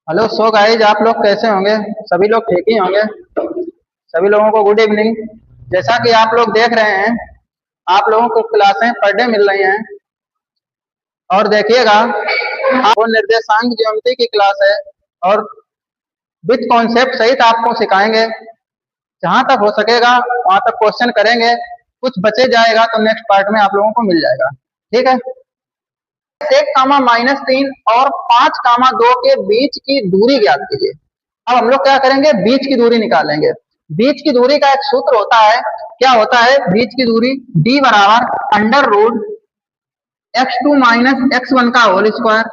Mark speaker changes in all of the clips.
Speaker 1: Hello so guys, आप लोग कैसे होंगे? सभी लोग ठीक ही होंगे। सभी लोगों को गुड इवनिंग। जैसा कि आप लोग देख रहे हैं, आप लोगों को क्लासें पर डे मिल रही हैं। और देखिएगा, आपको निर्देशांक ज्योमेट्री की क्लास है और विथ कॉन्सेप्ट सहित आपको सिखाएंगे। जहां तक हो सकेगा वहां तक क्वेश्चन करेंगे। कुछ बचे जाएगा तो नेक्स्ट पार्ट में आप लोगों को मिल जाएगा। ठीक है। 1, -3 और 5, 2 के बीच की दूरी ज्ञात कीजिए। अब हम लोग क्या करेंगे, बीच की दूरी निकालेंगे। बीच की दूरी का एक सूत्र होता है। क्या होता है बीच की दूरी? d बराबर अंडर रूट x2 - x1 का whole square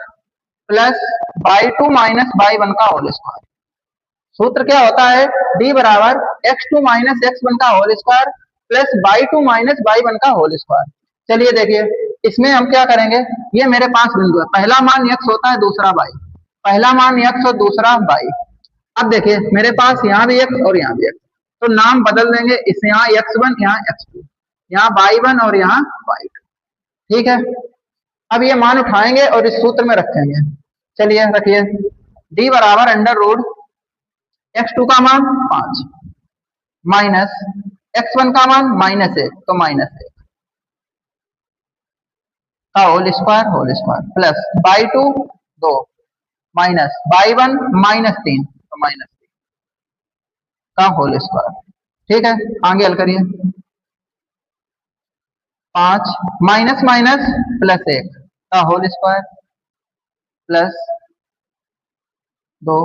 Speaker 1: plus y2 - y1 का होल स्क्वायर। सूत्र क्या होता है? d बराबर x2 - x1 का whole square plus y2 - y1 का होल स्क्वायर। चलिए देखिए, इसमें हम क्या करेंगे। ये मेरे पास बिंदु है, पहला मान x होता है, दूसरा y। पहला मान x और दूसरा y। अब देखिए मेरे पास यहाँ भी x और यहाँ भी x, तो नाम बदल देंगे। इस यहाँ x1, यहाँ x2, यहाँ y1 और यहाँ y2। ठीक है। अब ये मान उठाएंगे और इस सूत्र में रखेंगे। चलिए रखिए, d बराबर अंडर रूट x2 का मान 5 माइनस x1 का मान -1, तो -1 का whole square plus y2 2 minus y1 -3, तो -3 का होल स्क्वायर। ठीक है, आगे हल करिए। 5 माइनस माइनस प्लस 1 का होल स्क्वायर प्लस 2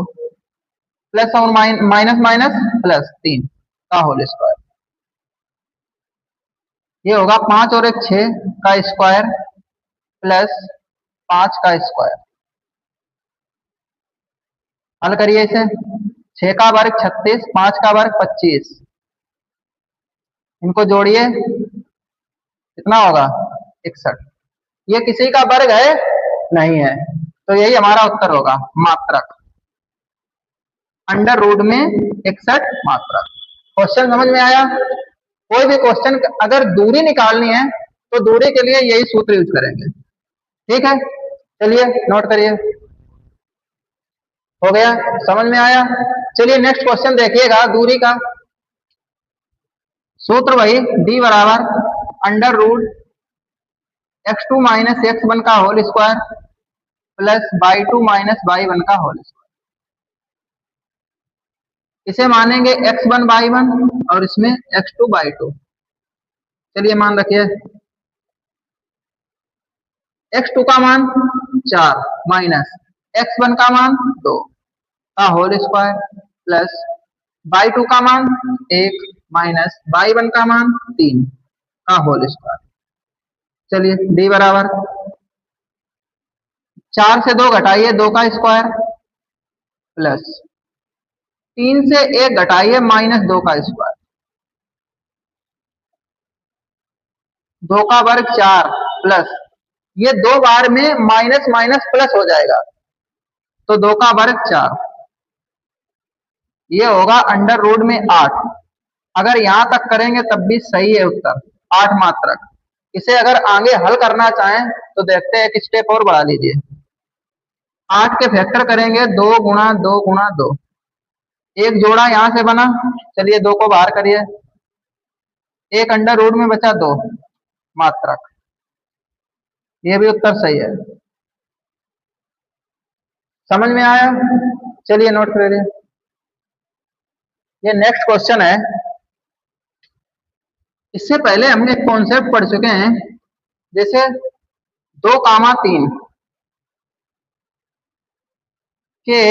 Speaker 1: प्लस और माइनस माइनस प्लस 3 का होल स्क्वायर। ये होगा 5 और 1 6 का स्क्वायर प्लस 5 का स्क्वायर। हल करिए इसे। 6 का वर्ग 36, 5 का वर्ग 25, इनको जोड़िए, कितना होगा? 61। ये किसी का वर्ग है? नहीं है, तो यही हमारा उत्तर होगा, मात्रक। अंडर रूट में 61 मात्रक। क्वेश्चन समझ में आया? कोई भी क्वेश्चन अगर दूरी निकालनी है तो दूरी के लिए यही सूत्र यूज करेंगे। ठीक है, चलिए नोट करिए। हो गया, समझ में आया? चलिए नेक्स्ट क्वेश्चन देखिएगा। दूरी का सूत्र वही, d बराबर अंडर रूट x2 - x1 का whole square plus y2 - y1 का होल स्क्वायर। इसे मानेंगे x1 y1 और इसमें x2 y2। चलिए मान रखिए, x2 का मान 4 माइनस x1 का मान 2 का होल स्क्वायर प्लस y2 का मान 1 माइनस y1 का मान 3 का होल स्क्वायर। चलिए d बराबर 4 से 2 घटाइए, 2 का स्क्वायर प्लस 3 से 1 घटाइए, -2 का स्क्वायर। 2 का वर्ग 4 प्लस, ये 2 बार में माइनस माइनस प्लस हो जाएगा, तो 2 का वर्ग 4। ये होगा अंडर रूट में 8। अगर यहां तक करेंगे तब भी सही है उत्तर, 8 मात्रक। इसे अगर आगे हल करना चाहें तो देखते हैं, एक स्टेप और बढ़ा लीजिए। 8 के फैक्टर करेंगे, 2 गुणा 2 गुणा 2। एक जोड़ा यहां से बना, चलिए 2 को बाहर करिए, एक अंडर रूट में बचा 2 मात्रक। ये भी उत्तर सही है। समझ में आया? चलिए नोट करिए। ये नेक्स्ट क्वेश्चन है। इससे पहले हमने एक कॉन्सेप्ट पढ़ चुके हैं, जैसे 2, 3 के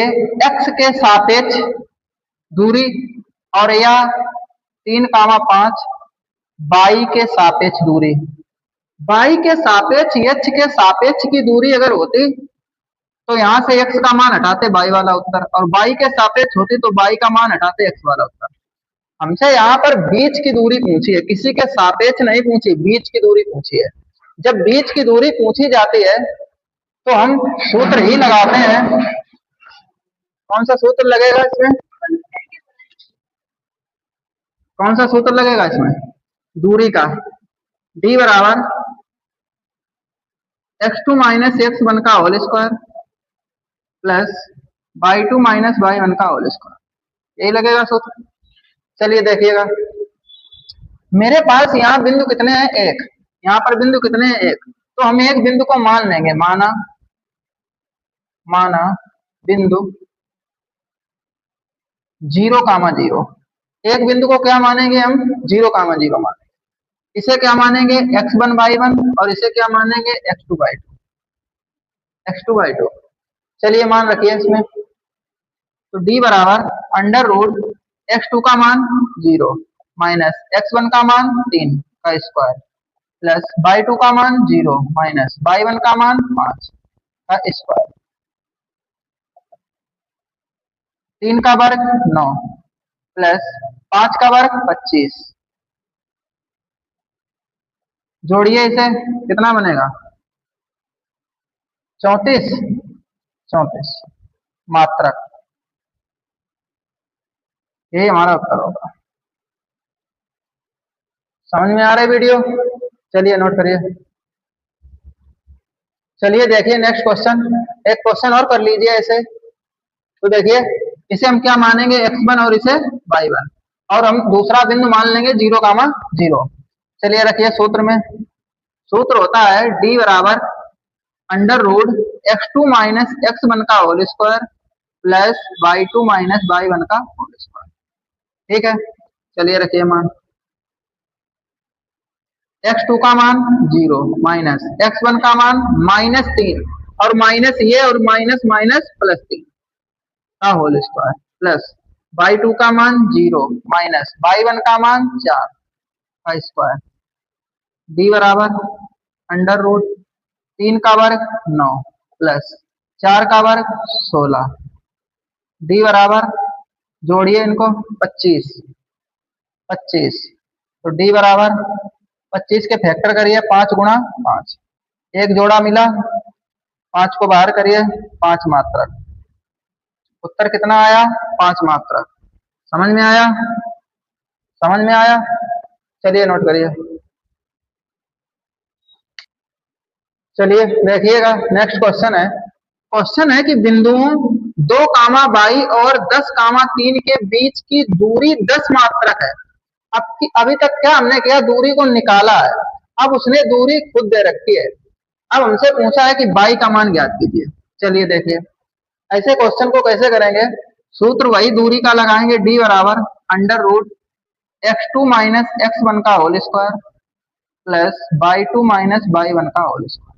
Speaker 1: x के सापेक्ष दूरी और या 3, 5 y के सापेक्ष दूरी। y के सापेक्ष h के सापेक्ष की दूरी अगर होती तो यहां से x का मान हटाते y वाला उत्तर, और y के सापेक्ष होती तो y का मान हटाते x वाला उत्तर। हमसे यहाँ पर बीच की दूरी पूछी है, किसी के सापेक्ष नहीं पूछी, बीच की दूरी पूछी है। जब बीच की दूरी पूछी जाती है तो हम सूत्र ही लगाते हैं। कौन सा सूत्र लगेगा इसमें? कौन सा सूत्र लगेगा इसमें? दूरी का। d बराबर x2 - x1 का whole square plus y two minus y one का होल स्क्वायर, यही लगेगा सूत्र। चलिए देखिएगा, मेरे पास यहाँ बिंदु कितने हैं, एक, यहाँ पर बिंदु कितने हैं, एक, तो हम एक बिंदु को मान लेंगे, माना बिंदु 0,0, एक बिंदु को क्या मानेंगे हम, 0,0 मानेंगे, इसे क्या मानेंगे x1/1 और इसे क्या मानेंगे x2/2। चलिए मान रखिए इसमें, तो d बराबर अंडर रूट x2 का मान 0 माइनस x1 का मान 3 का स्क्वायर प्लस y2 का मान 0 माइनस y1 का मान 5 का स्क्वायर, 3 का वर्ग 9 प्लस 5 का वर्ग 25, जोड़िए इसे, कितना बनेगा 34 मात्रक, यही हमारा उत्तर होगा। समझ में आ रहा है वीडियो, चलिए नोट करिए। चलिए देखिए नेक्स्ट क्वेश्चन, एक क्वेश्चन और कर लीजिए ऐसे, तो देखिए इसे हम क्या मानेंगे x1 और इसे y1, और हम दूसरा बिंदु मान लेंगे 0,0। चलिए रखिए सूत्र में, सूत्र होता है d बराबर under root x2 minus x1 का whole square plus y2 minus y1 का होल स्क्वायर, ठीक है। चलिए रखिए मान, x2 का मान 0 माइनस x1 का मान -3 और माइनस ये और माइनस माइनस प्लस 3 का होल स्क्वायर प्लस y2 का मान 0 माइनस y1 का मान 4 का स्क्वायर, d बराबर अंडर रूट 3 का वर्ग 9 प्लस 4 का वर्ग 16, d बराबर, जोड़िए इनको 25, तो d बराबर 25 के फैक्टर करिए 5 गुणा 5, एक जोड़ा मिला, 5 को बाहर करिए, 5 मात्रक, उत्तर कितना आया 5 मात्रक। समझ में आया, समझ में आया, चलिए नोट करिए। चलिए देखिएगा नेक्स्ट क्वेश्चन है कि बिंदुओं 2, और 10, 3 के बीच की दूरी 10 मात्रक है। अभी तक क्या हमने किया, दूरी को निकाला है, अब उसने दूरी खुद दे रखी है, अब हमसे पूछा है कि बाई का मान ज्ञात कीजिए। चलिए देखिए ऐसे क्वेश्चन को कैसे करेंगे, सूत्र वही दूरी का लगाएंगे, d बराबर under root x2 minus x1 का whole square plus y2 minus y1 का होल स्क्वायर।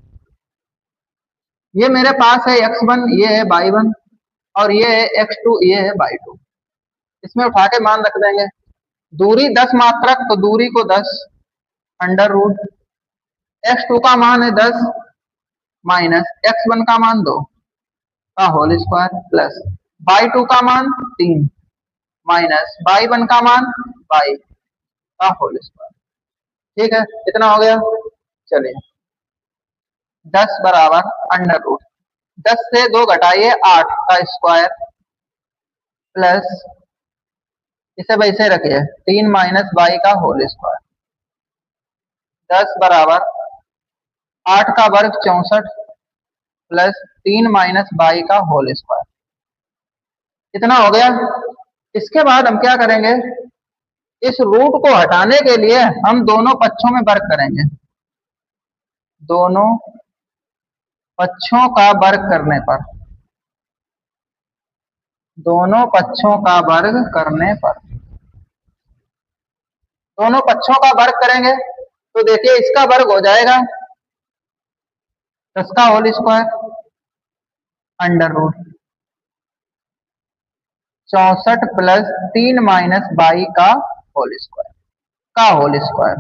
Speaker 1: ये मेरे पास है x1, ये है y1 और ये है x2, ये है y2, इसमें उठा के मान रख देंगे, दूरी 10 मात्रक तो दूरी को 10 अंडर रूट x2 का मान है 10 माइनस x1 का मान 2 का होल स्क्वायर प्लस y2 का मान 3 माइनस y1 का मान 5 का होल स्क्वायर, ठीक है। कितना हो गया, चलिए 10 बराबर अंडर रूट 10 से 2 घटाइए 8 का स्क्वायर प्लस इसे वैसे रखिए 3 माइनस y का होल स्क्वायर, 10 बराबर 8 का वर्ग 64 प्लस 3 माइनस y का होल स्क्वायर, कितना हो गया। इसके बाद हम क्या करेंगे, इस रूट को हटाने के लिए हम दोनों पक्षों में वर्ग करेंगे, दोनों पक्षों का वर्ग करने पर, दोनों पक्षों का वर्ग करने पर, दोनों पक्षों का वर्ग करेंगे तो देखिए इसका वर्ग हो जाएगा 10 का whole square under root 64 plus 3 minus y का होल स्क्वायर,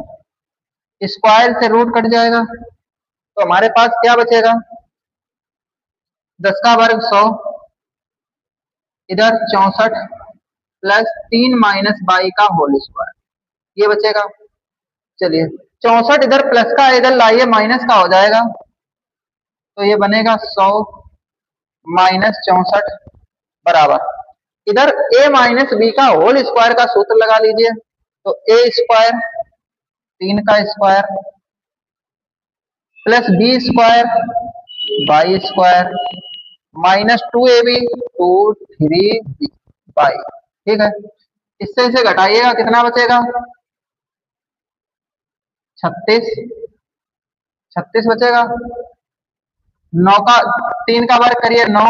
Speaker 1: स्क्वायर से रूट कट जाएगा तो हमारे पास क्या बचेगा, 10 का वर्ग 100, इधर 64 प्लस 3 माइनस y का होल स्क्वायर, ये बचेगा। चलिए 64 इधर प्लस का इधर लाइए माइनस का हो जाएगा, तो ये बनेगा 100 माइनस 64 बराबर, इधर a माइनस बी का होल स्क्वायर का सूत्र लगा लीजिए, तो a स्क्वायर 3 का square plus B square y square -2ab 2 3 y, ठीक है। इससे इसे घटाइएगा, कितना बचेगा? 36, 36 बचेगा। 9 का 3 का वर्ग करिए 9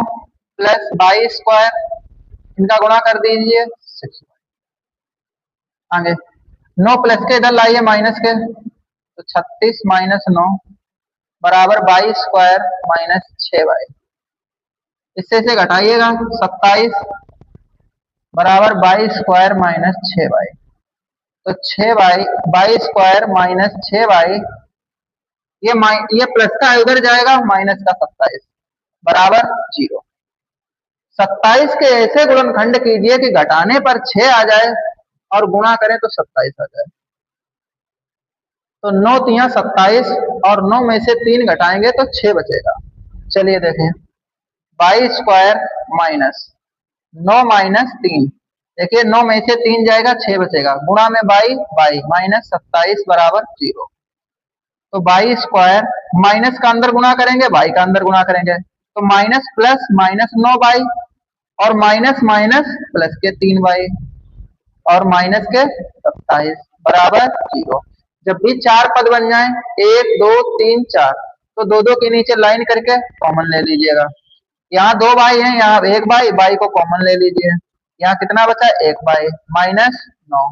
Speaker 1: प्लस बाई स्क्वायर, इनका गुणा कर दीजिए 6। आगे 9 प्लस के इधर लाइए माइनस के, तो 36 माइनस 9 बराबर बाई स्क्वायर माइनस 6 बाई। इससे इसे घटाइएगा, 27 बराबर बाई स्क्वायर माइनस 6 बाई। तो 6 by, by square minus 6 by, ये प्लस का उधर जाएगा, माइनस का 27 बराबर 0। 27 के ऐसे गुणनखंड कीजिए कि घटाने पर 6 आ जाए और गुणा करें तो 27 आ जाए। तो 9 तिया 27 और 9 में से 3 घटाएंगे तो 6 बचेगा। चलिए देखें, बाई स्क्वायर माइनस 9 माइनस 3, देखिए 9 में से 3 जाएगा, 6 बचेगा, गुणा में बाई बाई माइनस 27 बराबर 0। तो बाई स्क्वायर माइनस का अंदर गुणा करेंगे, बाई का अंदर गुणा करेंगे, तो माइनस प्लस माइनस 9 बाई और माइनस माइनस प्लस के 3 बाई और माइनस के 27 बराबर 0। जब भी 4 पद बन जाए, 1 2 3 4, तो दो दो के नीचे लाइन करके कॉमन ले लीजिएगा। यहाँ 2 बाई है, यहाँ 1 बाई, बाई को कॉमन ले लीजिए। यहाँ कितना बचा? 1 बाई माइनस 9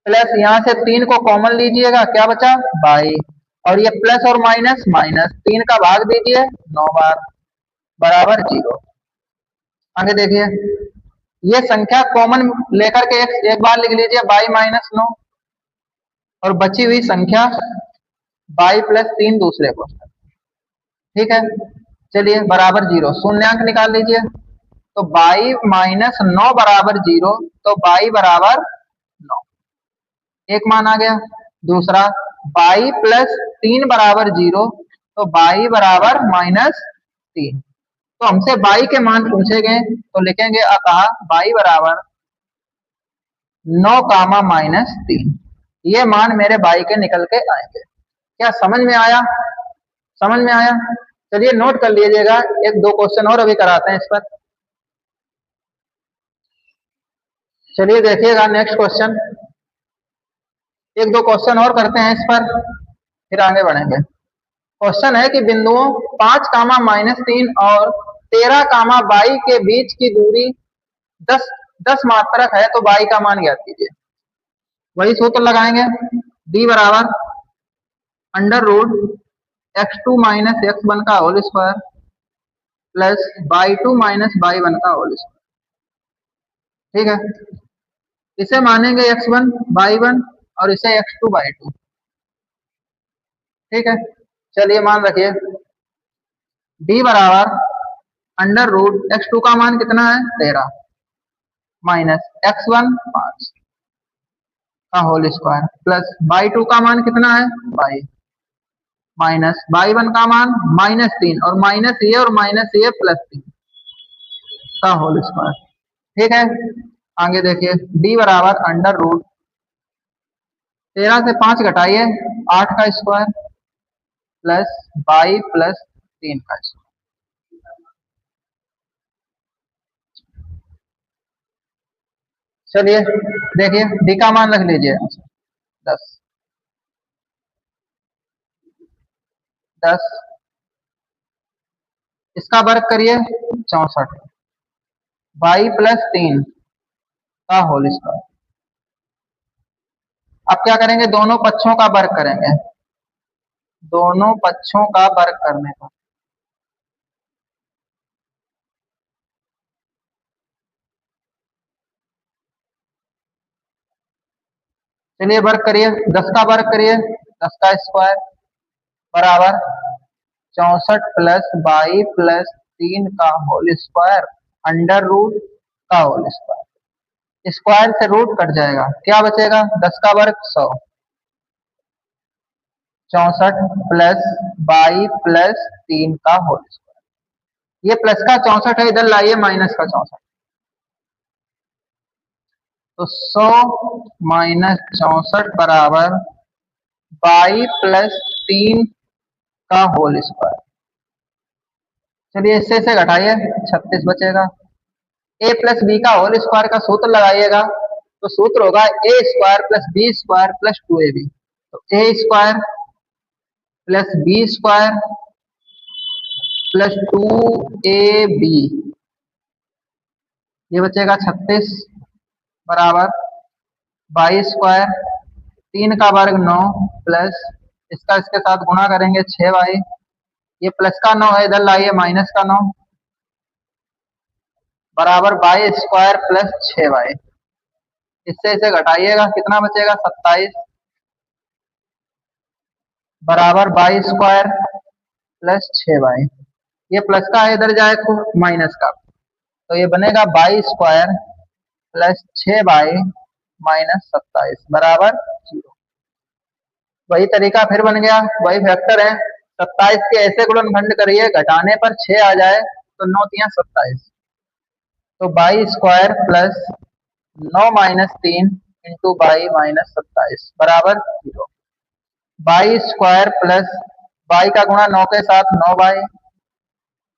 Speaker 1: प्लस यहाँ से 3 को कॉमन लीजिएगा, क्या बचा? बाई, और ये प्लस और माइनस माइनस, 3 का भाग दीजिए 9 बार बराबर 0। आगे देखिए, ये संख्या कॉमन लेकर के एक बार लिख लीजिए, बाई माइनस 9 और बची हुई संख्या बाई प्लस 3 दूसरे को, ठीक है। चलिए बराबर 0, शून्यांक निकाल लीजिए। तो बाई माइनस 9 बराबर 0, तो बाई बराबर 9, एक मान आ गया। दूसरा, बाई प्लस 3 बराबर 0, तो बाई बराबर माइनस 3। तो हमसे बाई के मान पूछे गए, तो लिखेंगे अतः बाई बराबर 9 कामा माइनस 3। ये मान मेरे बाई के निकल के आएंगे। क्या समझ में आया? समझ में आया? चलिए नोट कर लीजिएगा, एक दो क्वेश्चन और अभी कराते हैं इस पर। चलिए देखिएगा नेक्स्ट क्वेश्चन, एक दो क्वेश्चन और करते हैं इस पर, फिर आगे बढ़ेंगे। क्वेश्चन है कि बिंदुओं 5 कामा माइनस 3 और 13 कामा बाई के बीच की दूरी 10 मात्रक है, तो बाई का मान ज्ञात कीजिए। वही सूत्र लगाएंगे, डी बराबर under root x2 minus x1 का whole square plus y 2 minus y 1 का होल स्क्वायर, ठीक है। इसे मानेंगे x1 बाई 1 और इसे x2 बाई 2, ठीक है। चलिए मान रखिए, d बराबर अंडर रूट x2 का मान कितना है? 13 माइनस x1 5 का होल स्क्वायर प्लस बाई 2 का मान कितना है? बाई, माइनस बाई 1 का मान माइनस 3 और माइनस ये प्लस 3 का होल स्क्वायर, ठीक है। आगे देखिए, d बराबर अंडर रूट 13 से 5 घटाइए 8 का स्क्वायर प्लस बाई प्लस 3 का स्क्वायर। चलिए देखिए, d का मान रख लीजिए 10, 10 इसका वर्ग करिए 64 बाई प्लस 3 का होल स्क्वायर। अब क्या करेंगे? दोनों पक्षों का वर्ग करेंगे, दोनों पक्षों का वर्ग करने का, चलिए वर्ग करिए, 10 का वर्ग करिए, 10 का स्क्वायर बराबर 64 प्लस बाई प्लस 3 का होल स्क्वायर अंडर रूट का होल स्क्वायर। स्क्वायर से रूट कट जाएगा, क्या बचेगा? 10 का वर्ग 100, 64 प्लस बाई प्लस 3 का होल स्क्वायर। ये प्लस का 64 है, इधर लाइए माइनस का 64, तो 100 माइनस 64 बराबर बाई प्लस 3 का होल स्क्वायर। चलिए इससे इसे घटाइए, 36 बचेगा। ए प्लस बी का होल स्क्वायर का सूत्र लगाइएगा, तो सूत्र होगा A square plus B square plus 2ab। तो A square plus B square plus 2ab, ये बचेगा 36 बराबर 22 स्क्वायर, 3 का वर्ग 9 प्लस इसका इसके साथ गुणा करेंगे 6y, ये प्लस का 9 है इधर लाइए माइनस का 9 बराबर 22 स्क्वायर प्लस 6y। इससे इसे घटाइएगा, कितना बचेगा 27 बराबर 22 स्क्वायर प्लस 6y। ये प्लस का है इधर जाए तो माइनस का, तो ये बनेगा 22 स्क्वायर प्लस 6y माइनस 27 बराबर 0। वही तरीका फिर बन गया, वही फैक्टर है। 27 के ऐसे गुणनखंड करिए घटाने पर 6 आ जाए तो 9 तिया 27, तो 22 square plus 9 minus 3 into 22 minus 27 बराबर 0। 22 स्क्वायर प्लस y का गुणा 9 के साथ 9y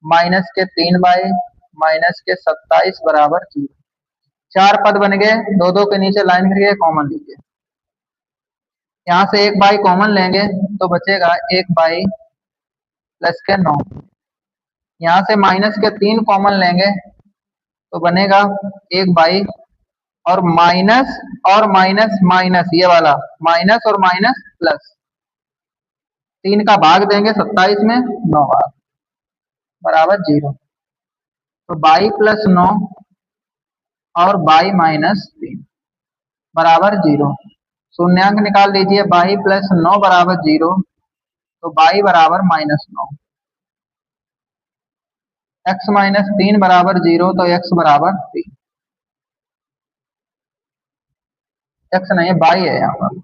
Speaker 1: माइनस के 3y माइनस के 27 बराबर 0। 4 पद बन गए, दो दो के नीचे लाइन करके कॉमन लीजिए। यहाँ से एक बाई कॉमन लेंगे तो बचेगा एक बाई प्लस के 9। यहाँ से माइनस के 3 कॉमन लेंगे तो बनेगा एक बाई और माइनस माइनस ये वाला माइनस और माइनस प्लस, 3 का भाग देंगे 27 में 9 भाग बराबर 0। तो 22 प्लस 9 और 22 माइनस 3 बराबर 0। शून्यांक निकाल लीजिए, 22 प्लस 9 बराबर 0, तो 22 बराबर माइनस 9। x माइनस 3 बराबर 0, तो x बराबर 3। x नहीं है, y है यहाँ पर।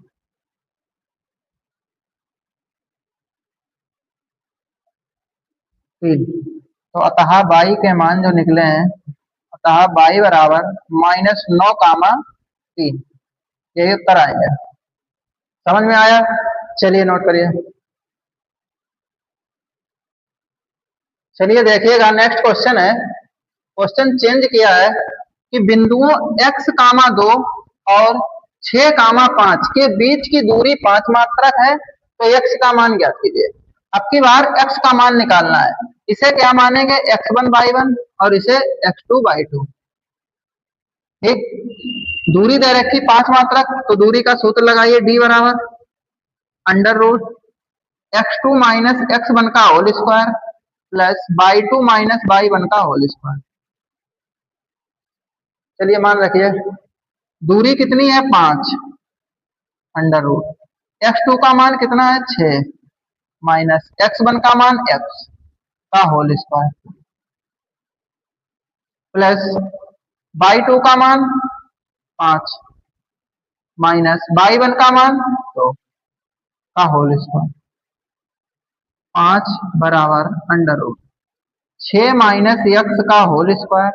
Speaker 1: तो अतः y के मान जो निकले हैं, अतः y बराबर -9, 3, यही उत्तर आएंगे। समझ में आया? चलिए नोट करिए। चलिए देखिएगा, नेक्स्ट क्वेश्चन है। क्वेश्चन चेंज किया है कि बिंदुओं x, 2 और 6, 5 के बीच की दूरी 5 मात्रक है, तो x का मान ज्ञात कीजिए। अब की बार x का मान निकालना है। इसे क्या मानेंगे, x1 y1 और इसे x2 y2। ठीक, दूरी दे रखी 5 मात्रक, तो दूरी का सूत्र लगाइए, d बराबर under root x2 minus x1 का whole square plus y2 minus y1 का होल स्क्वायर। चलिए मान रखिए, दूरी कितनी है 5, अंडर रूट x2 का मान कितना है 6 माइनस x1 का मान x का होल स्क्वायर प्लस y2 का मान 5 माइनस y1 का मान 2 का होल स्क्वायर। 5 बराबर अंडर रूट 6 माइनस x का होल स्क्वायर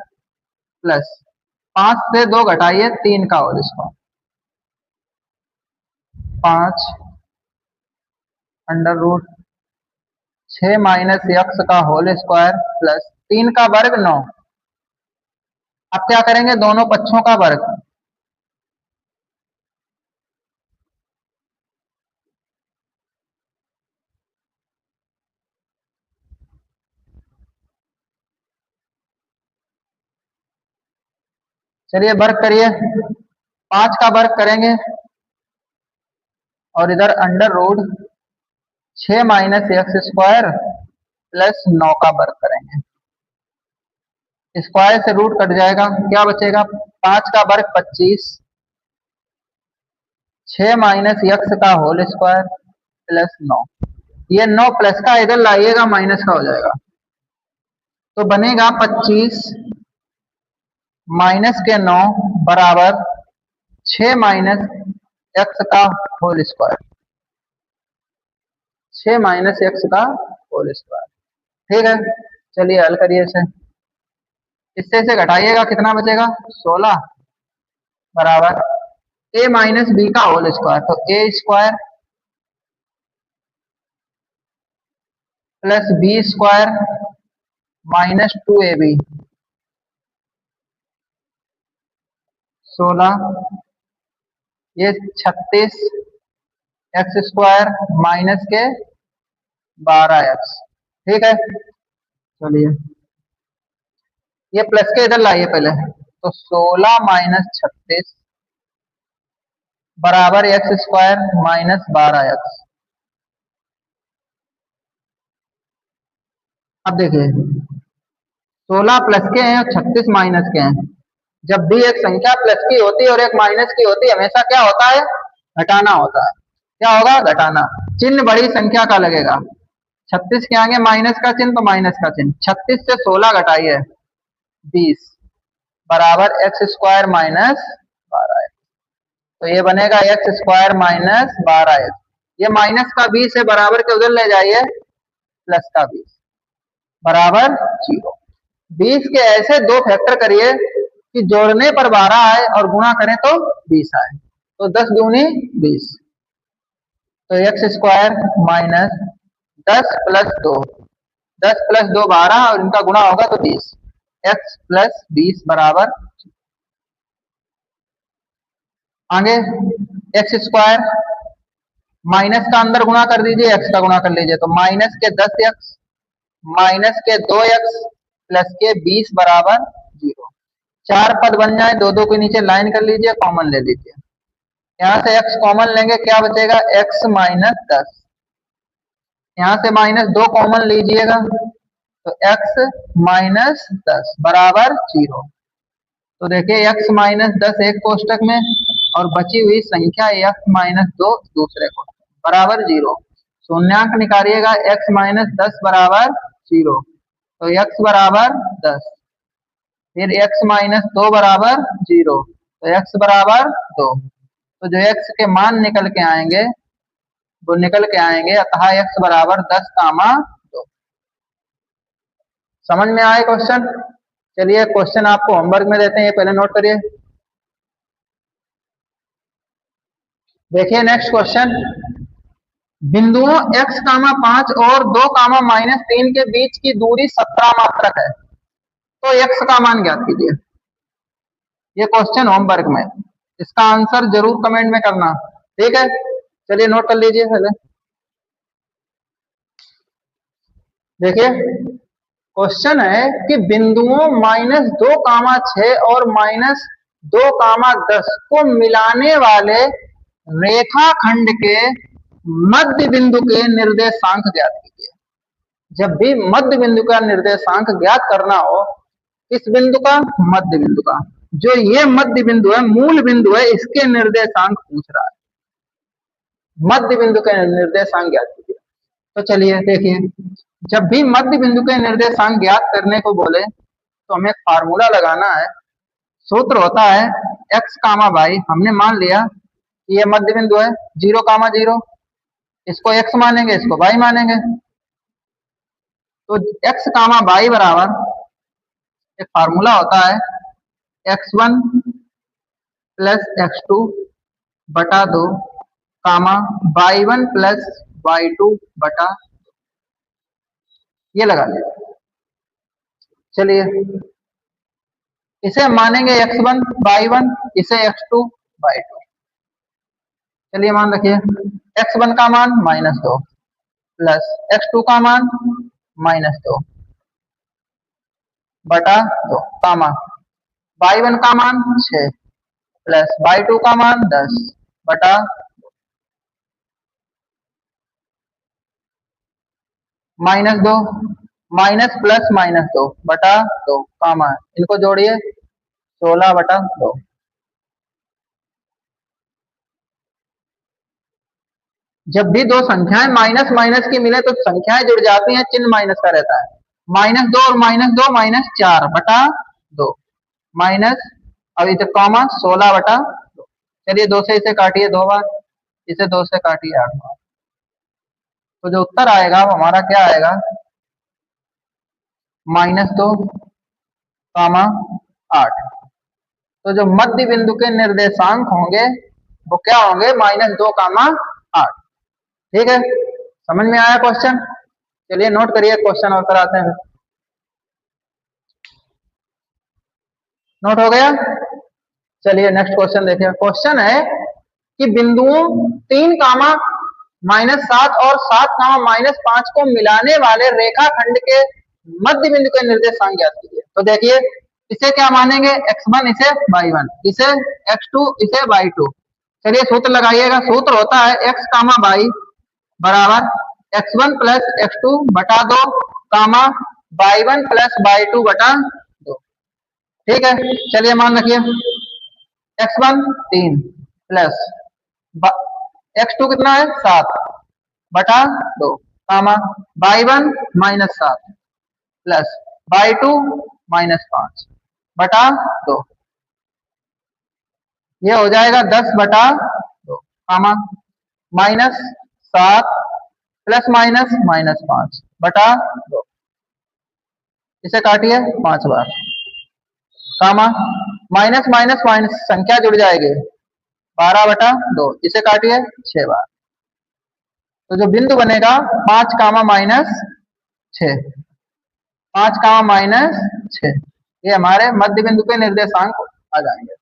Speaker 1: प्लस 5 से 2 घटाइए 3 का whole square. 5 under root 6 minus x का होल स्क्वायर प्लस 3 का वर्ग 9। अब क्या करेंगे, दोनों पक्षों का वर्ग। चलिए वर्ग करिए, 5 का वर्ग करेंगे और इधर under root 6 minus x square plus 9 का वर्ग करेंगे। स्क्वायर से रूट कट जाएगा, क्या बचेगा, 5 का वर्ग 25, 6 माइनस एक्स का होल स्क्वायर प्लस 9। ये 9 प्लस का इधर लाइएगा, माइनस का हो जाएगा, तो बनेगा 25 माइनस के 9 बराबर 6 माइनस एक्स का होल स्क्वायर, 6 माइनस एक्स का होल स्क्वायर। ठीक है, चलिए हल करिए इसे। इससे इसे घटाइएगा, कितना बचेगा 16 बराबर a माइनस बी का होल स्क्वायर, तो a square plus B square -2ab 16, ये 36 एक्स स्क्वायर माइनस के 12x। ठीक है, चलिए ये प्लस के इधर लाइए पहले, तो 16 माइनस 36 बराबर एक्स स्क्वायर माइनस 12x। अब देखिए 16 प्लस के हैं और 36 माइनस के हैं। जब भी एक संख्या प्लस की होती है और एक माइनस की होती है, हमेशा क्या होता है, घटाना होता है। क्या होगा, घटाना। चिन्ह बड़ी संख्या का लगेगा। 36 के आगे माइनस का चिन्ह तो माइनस का चिन्ह। 36 से 16 घटाइए 20 बराबर एक्स स्क्वायर माइनस 12। तो ये बनेगा एक्स स्क्वायर माइनस 12x। ये माइनस का 20 है, बराबर के उधर ले जाइए, प्लस का 20 बराबर 0। 20 के ऐसे दो फैक्टर करिए कि जोड़ने पर 12 आए और गुणा करें तो 20 आए। तो 10 दूनी 20, तो x square minus 10 plus 2, 10 plus 2 12 और इनका गुणा होगा तो 20, एक्स प्लस 20 बराबर। आगे एक्स स्क्वायर माइनस का अंदर गुणा कर दीजिए, एक्स का गुणा कर लीजिए, तो माइनस के 10x माइनस के 2x प्लस के 20 बराबर 0। चार पद बन जाए, दो दो के नीचे लाइन कर लीजिए, कॉमन ले लीजिए। यहां से x कॉमन लेंगे, क्या बचेगा, x माइनस 10। यहां से माइनस 2 कॉमन लीजिएगा, तो x माइनस 10 बराबर 0। तो देखिए x माइनस 10 एक कोष्टक में और बची हुई संख्या x माइनस 2 दूसरे कोष्टक बराबर 0। शून्यांक निकालिएगा, x माइनस 10 बराबर 0, तो x बराबर 10। फिर x माइनस 2 बराबर 0, तो x बराबर 2। तो जो x के मान निकल के आएंगे वो निकल के आएंगे, अतः x बराबर 10 कामा 2। समझ में आए क्वेश्चन? चलिए क्वेश्चन आपको होमवर्क में देते हैं, ये पहले नोट करिए। देखिए नेक्स्ट क्वेश्चन, बिंदुओं x कामा 5 और 2 कामा माइनस 3 के बीच की दूरी 17 मात्रक है, तो x का मान ज्ञात कीजिए। ये क्वेश्चन होमवर्क में, इसका आंसर जरूर कमेंट में करना। ठीक है, चलिए नोट कर लीजिए पहले। देखिए क्वेश्चन है कि बिंदुओं -2, 6 और -2, 10 को मिलाने वाले रेखाखंड के मध्य बिंदु के निर्देशांक ज्ञात कीजिए। जब भी मध्य बिंदु का निर्देशांक ज्ञात करना हो, इस बिंदु का, मध्य बिंदु का, जो ये मध्य बिंदु है, मूल बिंदु है, इसके निर्देशांक पूछ रहा है। मध्य बिंदु के निर्देशांक ज्ञात कीजिए। तो चलिए देखिए, जब भी मध्य बिंदु के निर्देशांक ज्ञात करने को बोले तो हमें फार्मूला लगाना है। सूत्र होता है x कामा वाई। हमने मान लिया कि ये मध्य बिंदु है, 0 कामा 0, इसको x मानेंगे, इसको y मानेंगे। तो x कामा वाई बराबर, एक फार्मूला होता है x1 प्लस x2 बटा 2 कामा y1 प्लस y2 बटा, ये लगा लीजिए। चलिए इसे मानेंगे x1 y1, इसे x2 y2। चलिए मान रखिए, x1 का मान -2 प्लस x2 का मान -2 बटा 2 कामा y1 का मान 6 प्लस y2 का मान 10 बटा -2 माइनस प्लस -2 बटा 2 कामा, इनको जोड़िए 16 बटा 2। जब भी दो संख्याएं माइनस माइनस की मिले तो संख्याएं जुड़ जाती हैं, चिन्ह माइनस का रहता है। -2 और -2 -4 बटा 2 माइनस, अब इसे कॉमा 16 बटा 2। चलिए 2 से इसे काटिए 2 बार, इसे 2 से काटिए 8 बार। तो जो उत्तर आएगा वो हमारा क्या आएगा, -2 कामा 8। तो जो मध्य बिंदु के निर्देशांक होंगे वो क्या होंगे, -2 कामा 8। ठीक है, समझ में आया क्वेश्चन? चलिए नोट करिए, क्वेश्चन और कराते हैं। नोट हो गया। चलिए नेक्स्ट क्वेश्चन देखिए। क्वेश्चन है कि बिंदुओं 3, -7 और 7, -5 को मिलाने वाले रेखाखंड के मध्य बिंदु के निर्देशांक ज्ञात कीजिए। तो देखिए इसे क्या मानेंगे, x1 इसे y1, इसे x2 इसे y2। चलिए सूत्र लगाइएगा। सूत्र होता है x, y बराबर x1 प्लस x2 बटा 2, y1 प्लस y2 बटा 2। ठीक है, चलिए मान रखिए x1 3 प्लस x2 कितना है 7 बटा 2, y1 -7 प्लस y2 -5 बटा 2। ये हो जाएगा 10 बटा 2, -7 प्लस -5 बटा 2। इसे काटिए 5 बार, माइनस माइनस माइनस संख्या जुड़ जाएगी 12 बटा 2। इसे काटिए 6 बार। तो जो बिंदु बनेगा 5, -6, 5, -6, ये हमारे मध्य बिंदु के निर्देशांक आ जाएंगे।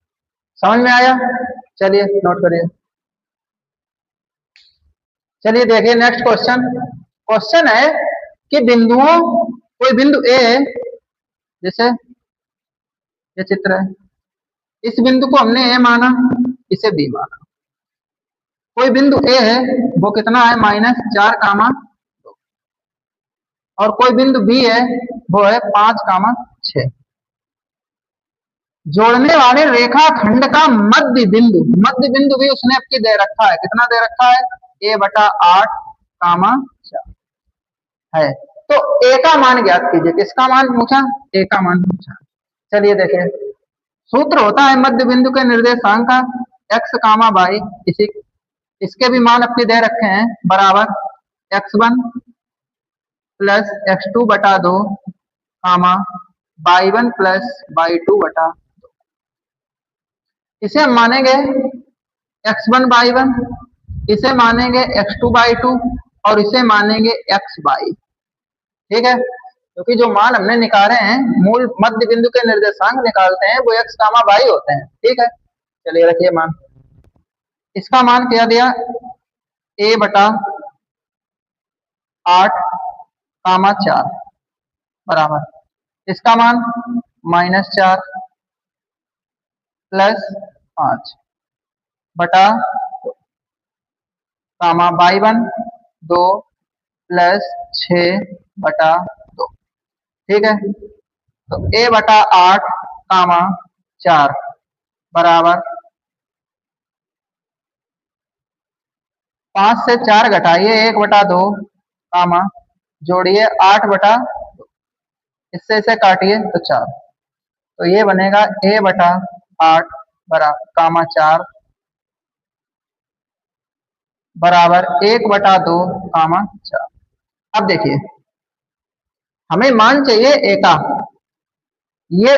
Speaker 1: समझ में आया? चलिए नोट करिए। चलिए देखिए नेक्स्ट क्वेश्चन। क्वेश्चन है कि बिंदुओं, कोई बिंदु ए, जैसे ये चित्र है, इस बिंदु को हमने ए माना, इसे बी माना। कोई बिंदु ए है वो कितना है -4, 2, और कोई बिंदु बी है वो है 5, 6। जोड़ने वाले रेखाखंड का मध्य बिंदु भी उसने आपकी दे रखा है। कितना दे रखा है, a/8, 4 है। तो ए का मान ज्ञात कीजिए। किसका मान पूछा, ए का मान पूछा। चलिए देखिए सूत्र होता है मध्य बिंदु के निर्देशांक का x, y, इसके भी मान अपने दे रखे हैं, बराबर x1 प्लस x2 बटा 2, y1 प्लस y2 बटा 2। इसे हम मानेंगे x1 y1, इसे मानेंगे x2 y2, और इसे मानेंगे x y। ठीक है, क्योंकि जो मान हमने निकाले हैं, मूल मध्य बिंदु के निर्देशांक निकालते हैं, वो x, y होते हैं। ठीक है, चलिए रखिए मान। इसका मान क्या दिया, a/8, 4 बराबर इसका मान -4 प्लस 5 बटा y1 2 प्लस 6 बटा 2। ठीक है, तो a/8, 4 बराबर 5 से 4 घटाइए 1 बटा 2, जोड़िए 8 बटा 2, इससे इसे काटिए तो 4। तो ये बनेगा a/8 बराबर 4 बराबर 1 बटा 2, 4। अब देखिए हमें मान चाहिए ए का। ये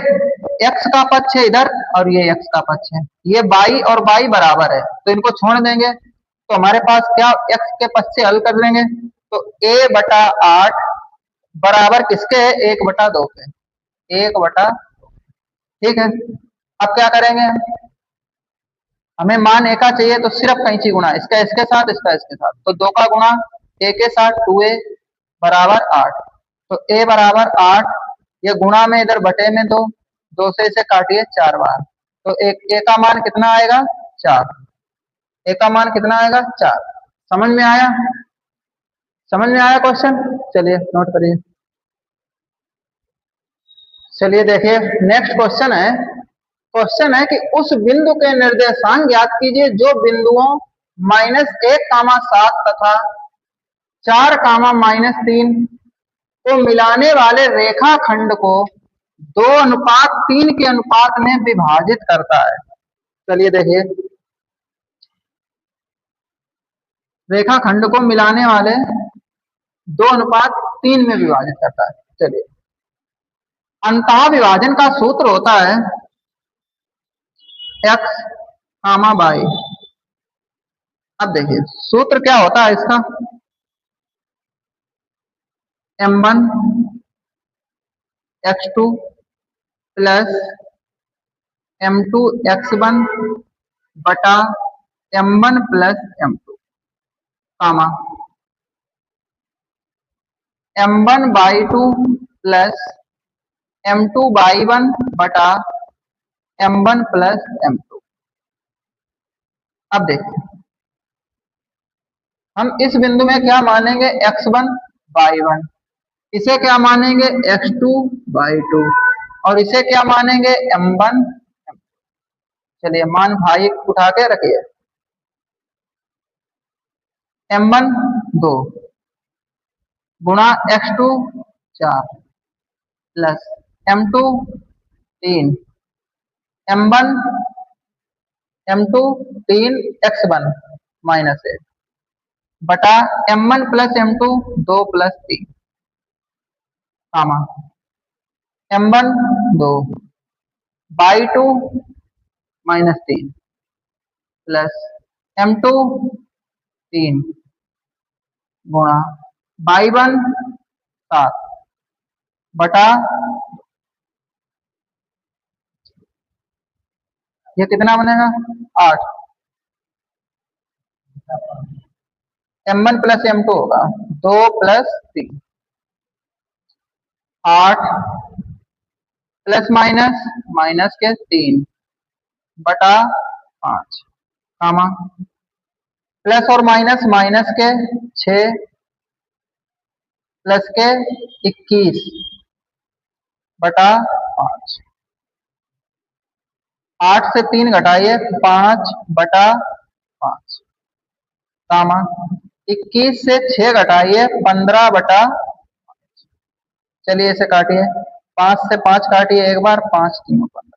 Speaker 1: x का पक्ष है इधर, और ये x का पक्ष है, ये y और y बराबर है, तो इनको छोड़ देंगे। तो हमारे पास क्या, x के पक्ष से हल कर लेंगे, तो a/8 बराबर किसके है, 1 बटा 2 के, 1 बटा। ठीक है, अब क्या करेंगे, हमें मान ए का चाहिए, तो सिर्फ कैंची गुणा, इसका इसके साथ, इसका इसके साथ, तो 2 का गुणा a के साथ 2a बराबर 8। तो a बराबर 8, ये गुणा में इधर बटे में 2, 2 से इसे काटिए 4 बार। तो a का मान कितना आएगा, 4। a का मान कितना आएगा, 4। समझ में आया? समझ में आया क्वेश्चन? चलिए नोट करिए। चलिए देखिए नेक्स्ट क्वेश्चन है। क्वेश्चन है कि उस बिंदु के निर्देशांक ज्ञात कीजिए जो बिंदुओं -1, 7 तथा 4, -3 को मिलाने वाले रेखाखंड को 2:3 के अनुपात में विभाजित करता है। चलिए देखिए, रेखाखंड को मिलाने वाले 2:3 में विभाजित करता है। चलिए, अंतः विभाजन का सूत्र होता है x, y। अब देखिए सूत्र क्या होता है इसका, m1 x2 plus m2 x1 बटा m1 प्लस m2 कामा m1/2 प्लस m2/1 बटा m1 प्लस m2। अब देखिए हम इस बिंदु में क्या मानेंगे x1/1, इसे क्या मानेंगे x2/2 और इसे क्या मानेंगे m1। चलिए मान भाई उठा के रखिए। m1 2 गुणा x2 4 plus m2 3 m1 m2 3 x1 minus 1 बटा m1 प्लस m2 2 प्लस 3 कामा m1 2/2 माइनस 3 प्लस m2 3 गुणा y1 7 बटा ये कितना बनेगा 8 m1 प्लस m2 होगा 2 प्लस 3 8 प्लस माइनस माइनस के 3 बटा 5 कामा प्लस और माइनस माइनस के 6 प्लस के 21 बटा 5। 8 से 3 घटाइए 5 बटा 5 कामा 21 से 6 घटाइए 15 बटा। चलिए इसे काटिए 5 से 5 काटिए एक बार 5 3 15।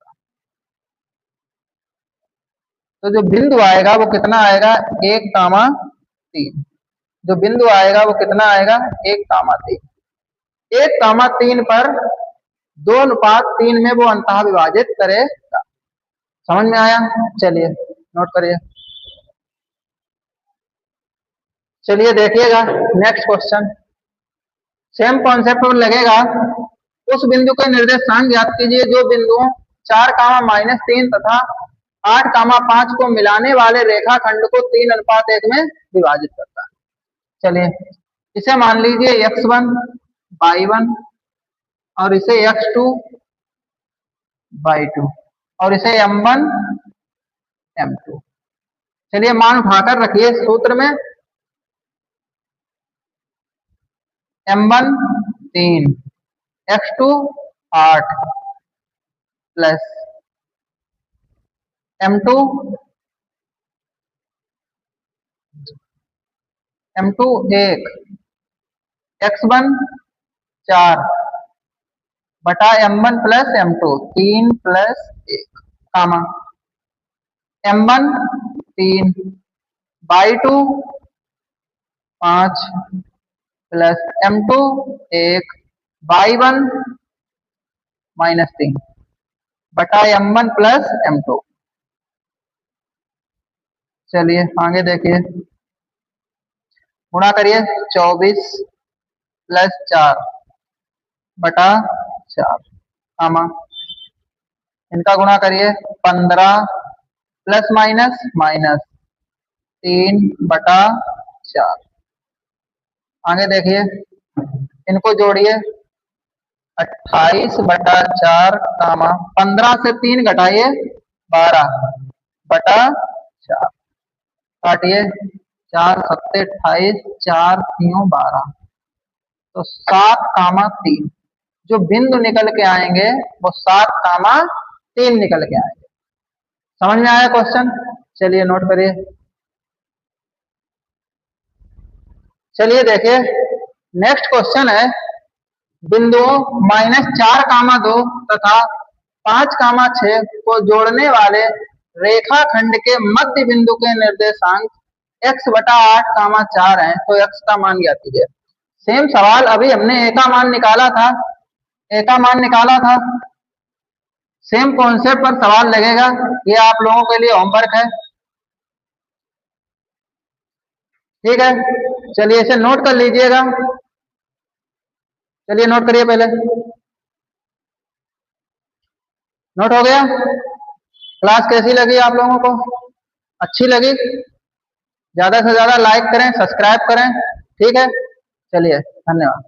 Speaker 1: तो जो बिंदु आएगा वो कितना आएगा 1,3। जो बिंदु आएगा वो कितना आएगा 1,3। 1,3 पर 2:3 में वो अंतः विभाजित करेगा। समझ में आया? चलिए नोट करिए। चलिए देखिएगा नेक्स्ट क्वेश्चन सेम कॉन्सेप्ट पर लगेगा। उस बिंदु के निर्देशांक ज्ञात कीजिए जो बिंदुओं 4,-3 तथा 8,5 को मिलाने वाले रेखाखंड को 3:1 में विभाजित करता है। चलिए इसे मान लीजिए x1/1 और इसे x2/2 और इसे m1 m2। चलिए मान उठाकर रखिए सूत्र में m1 3 x2 8 plus m2 1 x1 4 बटा m1 प्लस m2 3 प्लस 1 कामा m1 3/2 5 प्लस m2 1/1 माइनस 3 बटा m1 प्लस m2। चलिए आगे देखिए गुणा करिए 24 प्लस 4 बटा 4 कामा इनका गुणा करिए 15 प्लस माइनस माइनस 3 बटा 4। आगे देखिए इनको जोड़िए 28 बटा 4 कामा 15 से 3 घटाइए 12 बटा 4 काटिए 4 7 28 4 3 12 तो 7,3 जो बिंदु निकल के आएंगे वो 7,3 निकल के आएंगे। समझ में आया क्वेश्चन? चलिए नोट करिए। चलिए देखिए नेक्स्ट क्वेश्चन है बिंदुओं -4,2 तथा 5,6 को जोड़ने वाले रेखाखंड के मध्य बिंदु के निर्देशांक x/8,4 है तो x का मान ज्ञात कीजिए। सेम सवाल अभी हमने a का मान निकाला था, a का मान निकाला था। सेम कॉन्सेप्ट पर सवाल लगेगा। ये आप लोगों के लिए होमवर्क है, ठीक है। चलिए इसे नोट कर लीजिएगा। चलिए नोट करिए पहले। नोट हो गया? क्लास कैसी लगी आप लोगों को? अच्छी लगी? ज्यादा से ज्यादा लाइक करें, सब्सक्राइब करें। ठीक है, चलिए, धन्यवाद।